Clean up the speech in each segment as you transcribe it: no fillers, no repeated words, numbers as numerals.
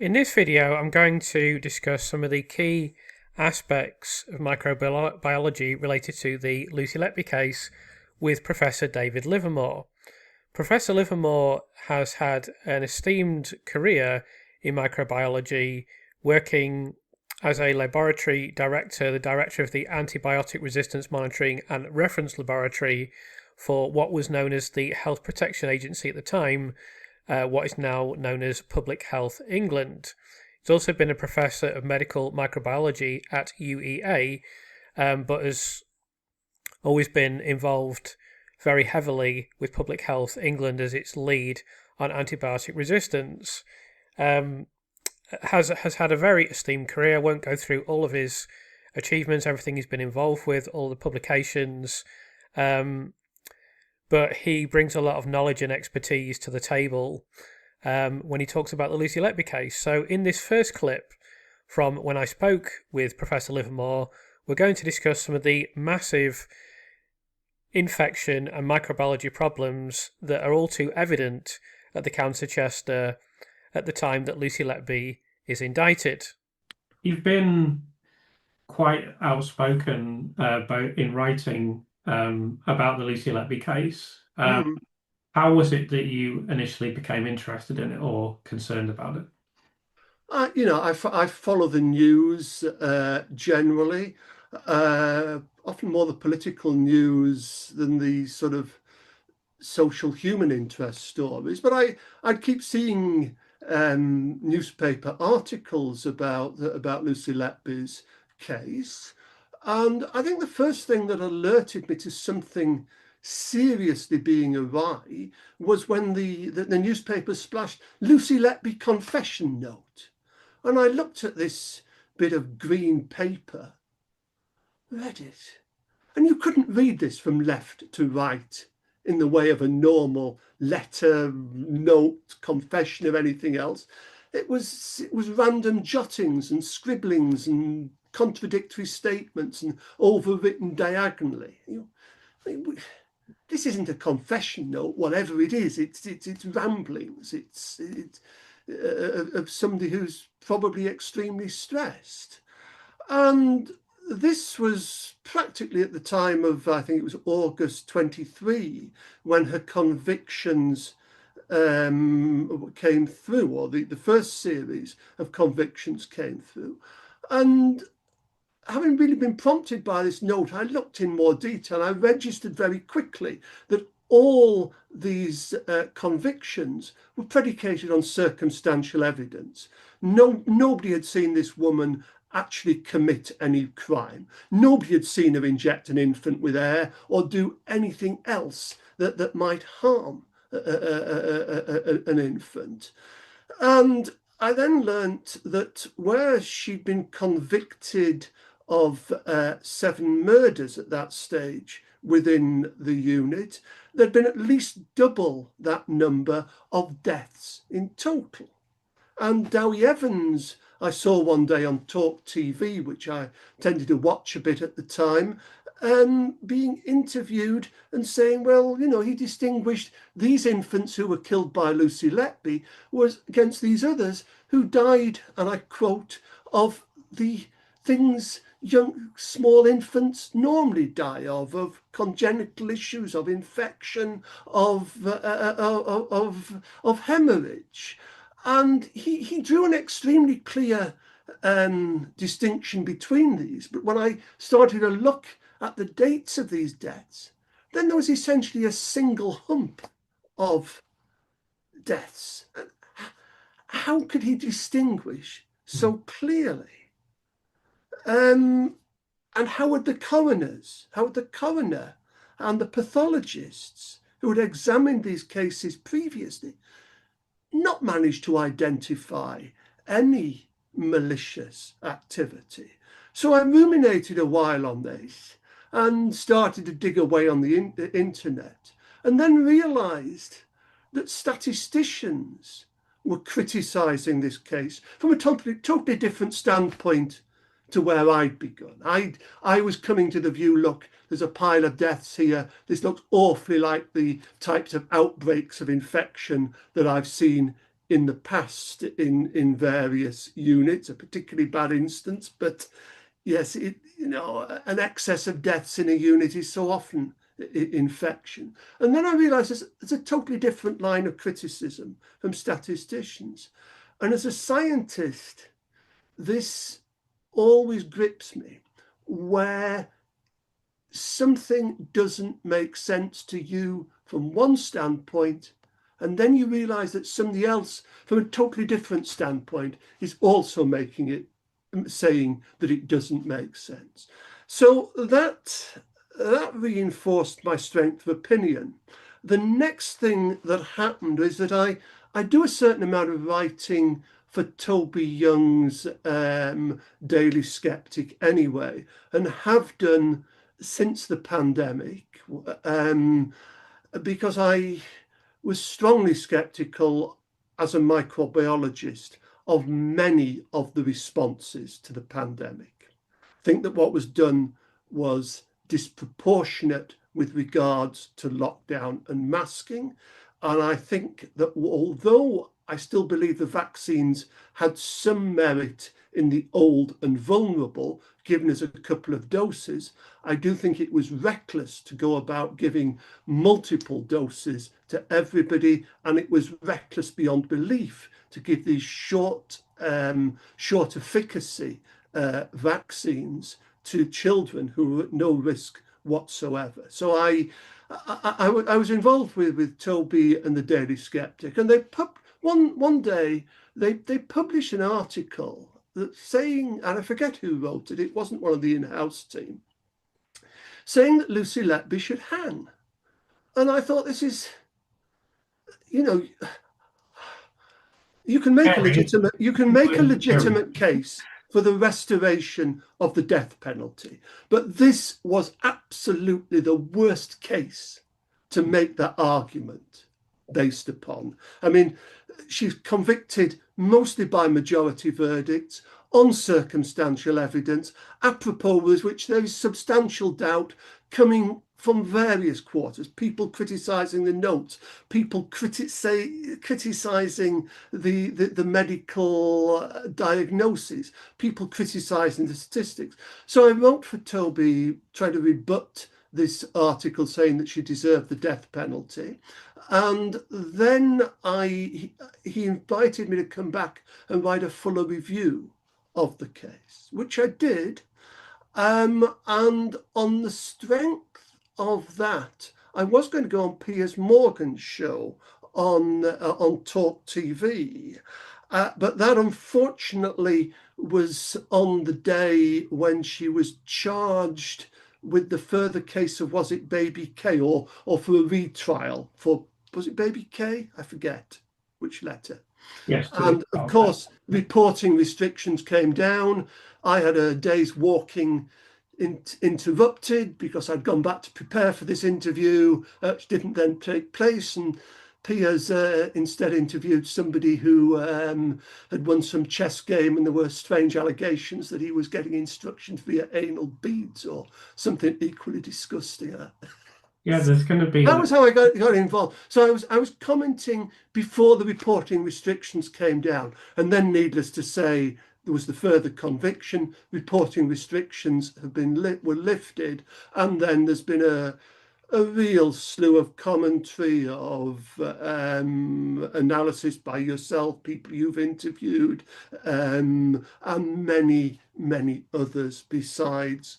In this video, I'm going to discuss some of the key aspects of microbiology related to the Lucy Letby case with Professor David Livermore. Professor Livermore has had an esteemed career in microbiology, working as a laboratory director, the director of the Antibiotic Resistance Monitoring and Reference Laboratory for what was known as the Health Protection Agency at the time, what is now known as Public Health England. He's also been a professor of medical microbiology at UEA, but has always been involved very heavily with Public Health England as its lead on antibiotic resistance. Has had a very esteemed career. I won't go through all of his achievements, everything he's been involved with, all the publications, but he brings a lot of knowledge and expertise to the table when he talks about the Lucy Letby case. So in this first clip from when I spoke with Professor Livermore, we're going to discuss some of the massive infection and microbiology problems that are all too evident at the County Chester at the time that Lucy Letby is indicted. You've been quite outspoken both in writing about the Lucy Letby case. How was it that you initially became interested in it or concerned about it? I follow the news generally, often more the political news than the sort of social human interest stories. But I'd keep seeing newspaper articles about Lucy Letby's case. And I think the first thing that alerted me to something seriously being awry was when the newspaper splashed Lucy Letby confession note. And I looked at this bit of green paper, read it, and you couldn't read this from left to right in the way of a normal letter, note, confession, or anything else. It was random jottings and scribblings and contradictory statements and overwritten diagonally. This isn't a confession note, whatever it is. It's ramblings. It's of somebody who's probably extremely stressed. And this was practically at the time of, I think it was August 23, when her convictions came through, or the first series of convictions came through. And having really been prompted by this note, I looked in more detail. I registered very quickly that all these convictions were predicated on circumstantial evidence. Nobody had seen this woman actually commit any crime. Nobody had seen her inject an infant with air or do anything else that might harm an infant. And I then learnt that where she'd been convicted of 7 murders at that stage within the unit, there'd been at least double that number of deaths in total. And Dowie Evans, I saw one day on Talk TV, which I tended to watch a bit at the time, being interviewed and saying, well, he distinguished these infants who were killed by Lucy Letby was against these others who died, and I quote, of the things young, small infants normally die of congenital issues, of infection, of hemorrhage. And he drew an extremely clear distinction between these. But when I started to look at the dates of these deaths, then there was essentially a single hump of deaths. How could he distinguish so clearly? And how would the coroner and the pathologists who had examined these cases previously not managed to identify any malicious activity? So I ruminated a while on this and started to dig away on the internet, and then realised that statisticians were criticising this case from a totally different standpoint to where I'd begun. I was coming to the view, look, there's a pile of deaths here. This looks awfully like the types of outbreaks of infection that I've seen in the past in various units, a particularly bad instance, but yes, an excess of deaths in a unit is so often infection. And then I realised it's a totally different line of criticism from statisticians. And as a scientist, this always grips me, where something doesn't make sense to you from one standpoint, and then you realise that somebody else from a totally different standpoint is also saying that it doesn't make sense. So that reinforced my strength of opinion. The next thing that happened is that I do a certain amount of writing for Toby Young's Daily Skeptic anyway, and have done since the pandemic, because I was strongly skeptical as a microbiologist of many of the responses to the pandemic. I think that what was done was disproportionate with regards to lockdown and masking. And I think that although I still believe the vaccines had some merit in the old and vulnerable, given us a couple of doses, I do think it was reckless to go about giving multiple doses to everybody, and it was reckless beyond belief to give these short efficacy vaccines to children who were at no risk whatsoever. So I was involved with Toby and the Daily Skeptic, and one day they published an article that saying, and I forget who wrote it, it wasn't one of the in-house team, saying that Lucy Letby should hang. And I thought, this is, you can make a legitimate case for the restoration of the death penalty, but this was absolutely the worst case to make that argument based upon. I mean, she's convicted mostly by majority verdicts on circumstantial evidence, apropos with which there is substantial doubt coming from various quarters, people criticising the notes, people criticising the medical diagnoses, people criticising the statistics. So I wrote for Toby, trying to rebut this article saying that she deserved the death penalty. And then he invited me to come back and write a fuller review of the case, which I did. And on the strength of that, I was going to go on Piers Morgan's show on Talk TV, but that unfortunately was on the day when she was charged with the further case of, was it Baby K, or for a retrial for, was it Baby K? I forget which letter. Yes. And of course, reporting restrictions came down. I had a day's walking interrupted because I'd gone back to prepare for this interview, which didn't then take place. And Piers instead interviewed somebody who had won some chess game, and there were strange allegations that he was getting instructions via anal beads or something equally disgusting. Yeah, there's going to be. That was how I got involved. So I was commenting before the reporting restrictions came down, and then, needless to say, there was the further conviction. Reporting restrictions were lifted, and then there's been a real slew of commentary, of analysis by yourself, people you've interviewed, and many others besides,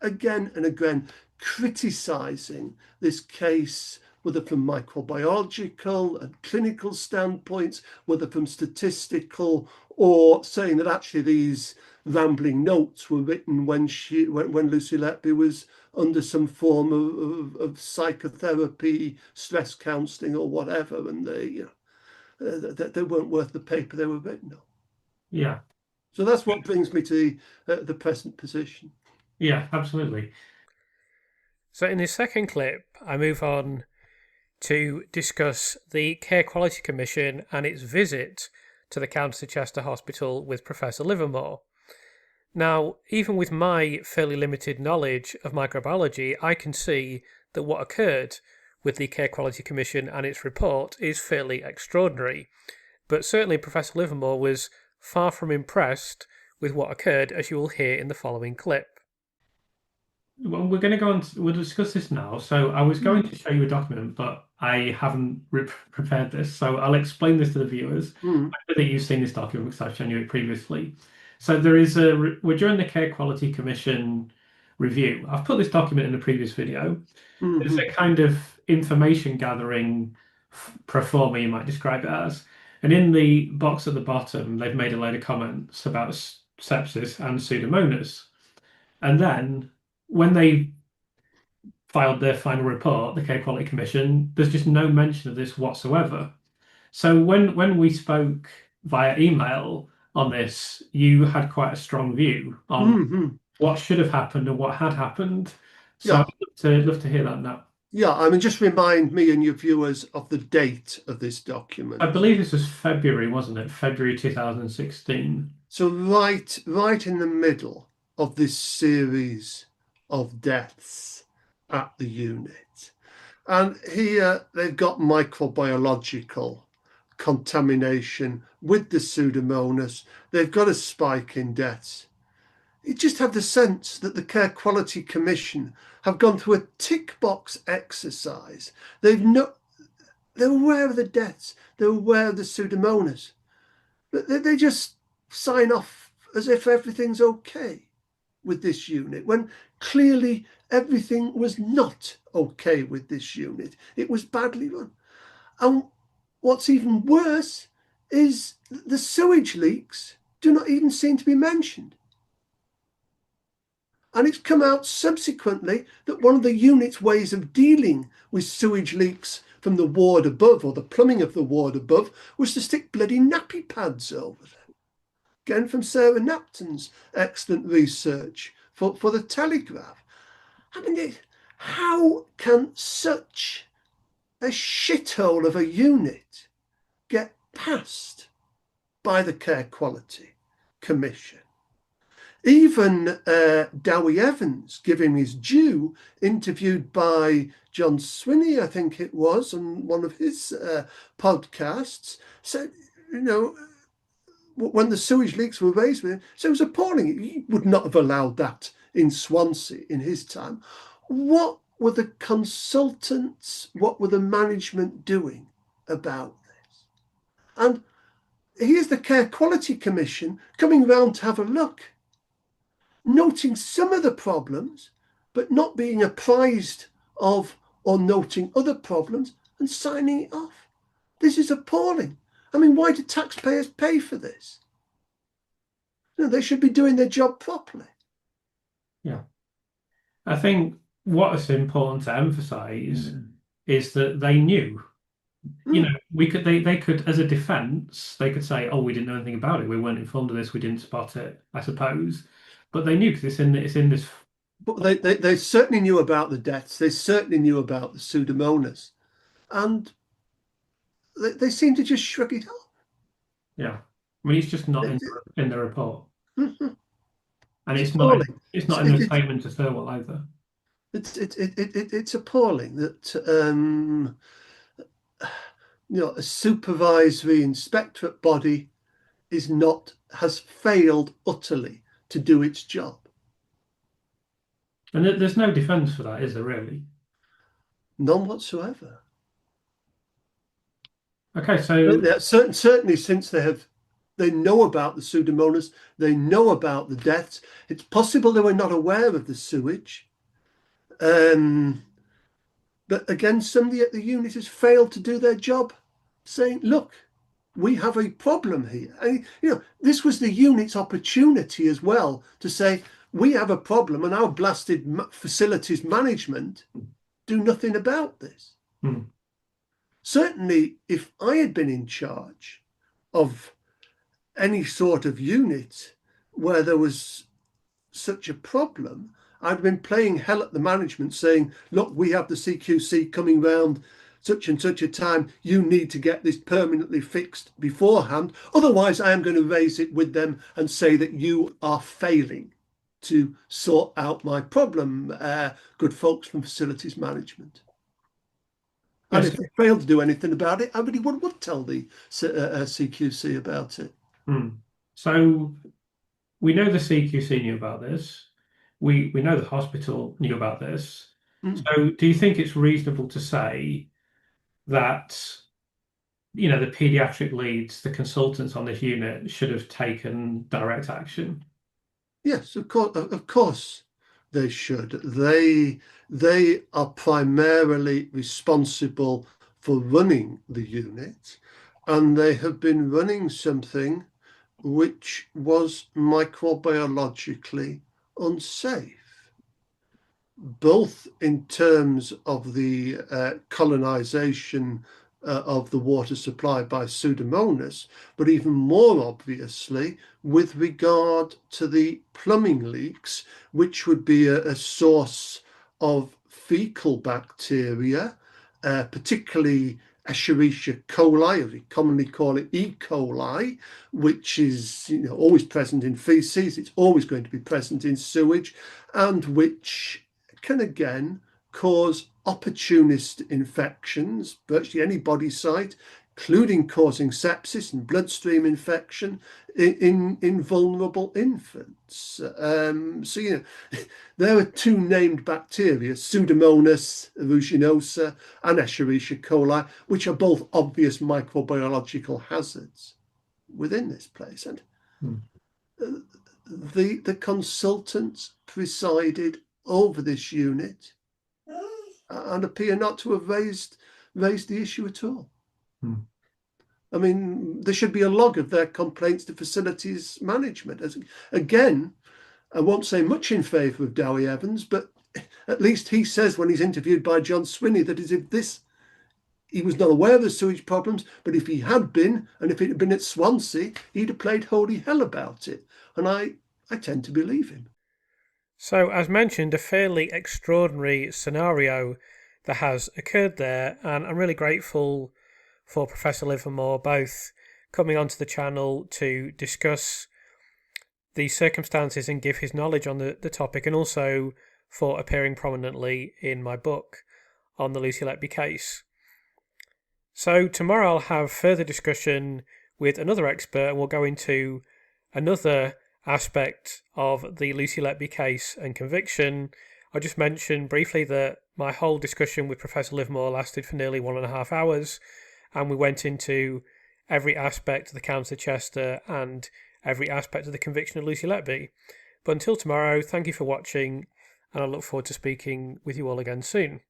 again and again, criticising this case, whether from microbiological and clinical standpoints, whether from statistical, or saying that actually these rambling notes were written when Lucy Letby was under some form of psychotherapy, stress counselling, or whatever, and they weren't worth the paper they were written on. Yeah. So that's what brings me to the present position. Yeah, absolutely. So in this second clip, I move on to discuss the Care Quality Commission and its visit to the County Chester Hospital with Professor Livermore. Now, even with my fairly limited knowledge of microbiology, I can see that what occurred with the Care Quality Commission and its report is fairly extraordinary. but certainly Professor Livermore was far from impressed with what occurred, as you will hear in the following clip. Well, we're going to go on. We'll discuss this now. So I was going to show you a document, but I haven't prepared this. So I'll explain this to the viewers. I know that you've seen this document because I've shown you it previously. So there is we're during the Care Quality Commission review. I've put this document in the previous video. It's a kind of information gathering pro forma, you might describe it as. And in the box at the bottom, they've made a load of comments about sepsis and Pseudomonas. And then when they filed their final report, the Care Quality Commission, there's just no mention of this whatsoever. So when we spoke via email on this, you had quite a strong view on what should have happened and what had happened. So Yeah. I'd love to hear that now. Yeah, I mean, just remind me and your viewers of the date of this document. I believe this was February, wasn't it? February 2016. So right in the middle of this series of deaths at the unit. And here they've got microbiological contamination with the Pseudomonas. They've got a spike in deaths. You just have the sense that the Care Quality Commission have gone through a tick box exercise. They're aware of the deaths. They're aware of the Pseudomonas. But they just sign off as if everything's okay with this unit, when clearly everything was not okay with this unit. It was badly run. And what's even worse is the sewage leaks do not even seem to be mentioned. And it's come out subsequently that one of the unit's ways of dealing with sewage leaks from the ward above, or the plumbing of the ward above, was to stick bloody nappy pads over them. Again, from Sarah Napton's excellent research for the Telegraph. I mean, how can such a shithole of a unit get passed by the Care Quality Commission? Even Dowie Evans, giving his due, interviewed by John Swinney, I think it was, on one of his podcasts, said, when the sewage leaks were raised with him, so it was appalling. He would not have allowed that in Swansea in his time. What were the consultants, what were the management doing about this? And here's the Care Quality Commission coming round to have a look, noting some of the problems, but not being apprised of or noting other problems and signing it off. This is appalling. I mean, why do taxpayers pay for this? They should be doing their job properly. Yeah. I think what is important to emphasize is that they knew. They could, as a defense, they could say, oh, we didn't know anything about it. We weren't informed of this. We didn't spot it, I suppose. But they knew because it's in this. But they certainly knew about the deaths. They certainly knew about the Pseudomonas. And they seem to just shrug it off. Yeah. I mean, it's just not in the report. And it's appalling. not in the statement to Thirlwell either. It's appalling that a supervisory inspectorate body has failed utterly to do its job. And there's no defence for that, is there really? None whatsoever. Okay, so certainly since they know about the Pseudomonas, they know about the deaths. It's possible they were not aware of the sewage. But again, somebody at the unit has failed to do their job, saying, look, we have a problem here. And, this was the unit's opportunity as well to say, we have a problem and our blasted facilities management do nothing about this. Certainly, if I had been in charge of any sort of unit where there was such a problem, I'd been playing hell at the management saying, look, we have the CQC coming round such and such a time. You need to get this permanently fixed beforehand. Otherwise, I am going to raise it with them and say that you are failing to sort out my problem, good folks from facilities management. And if they fail to do anything about it, everyone would tell the CQC about it. So we know the CQC knew about this. We know the hospital knew about this. So do you think it's reasonable to say that, the pediatric leads, the consultants on this unit, should have taken direct action? Yes, of course they should. They are primarily responsible for running the unit, and they have been running something which was microbiologically unsafe, both in terms of the colonization of the water supply by Pseudomonas, but even more obviously with regard to the plumbing leaks, which would be a source of fecal bacteria, particularly Escherichia coli, as we commonly call it E. coli, which is always present in feces. It's always going to be present in sewage, and which can again cause opportunist infections, virtually any body site, including causing sepsis and bloodstream infection in vulnerable infants. So, there are two named bacteria, Pseudomonas aeruginosa and Escherichia coli, which are both obvious microbiological hazards within this place. And the consultants presided over this unit and appear not to have raised the issue at all. I mean, there should be a log of their complaints to facilities management. Again, I won't say much in favour of Dowie Evans, but at least he says when he's interviewed by John Swinney that as if he was not aware of the sewage problems, but if he had been, and if it had been at Swansea, he'd have played holy hell about it. And I tend to believe him. So, as mentioned, a fairly extraordinary scenario that has occurred there, and I'm really grateful for Professor Livermore both coming onto the channel to discuss the circumstances and give his knowledge on the topic, and also for appearing prominently in my book on the Lucy Letby case. So tomorrow I'll have further discussion with another expert, and we'll go into another aspect of the Lucy Letby case and conviction. I just mentioned briefly that my whole discussion with Professor Livermore lasted for nearly 1.5 hours, and we went into every aspect of the Count of Chester and every aspect of the conviction of Lucy Letby. But until tomorrow, thank you for watching, and I look forward to speaking with you all again soon.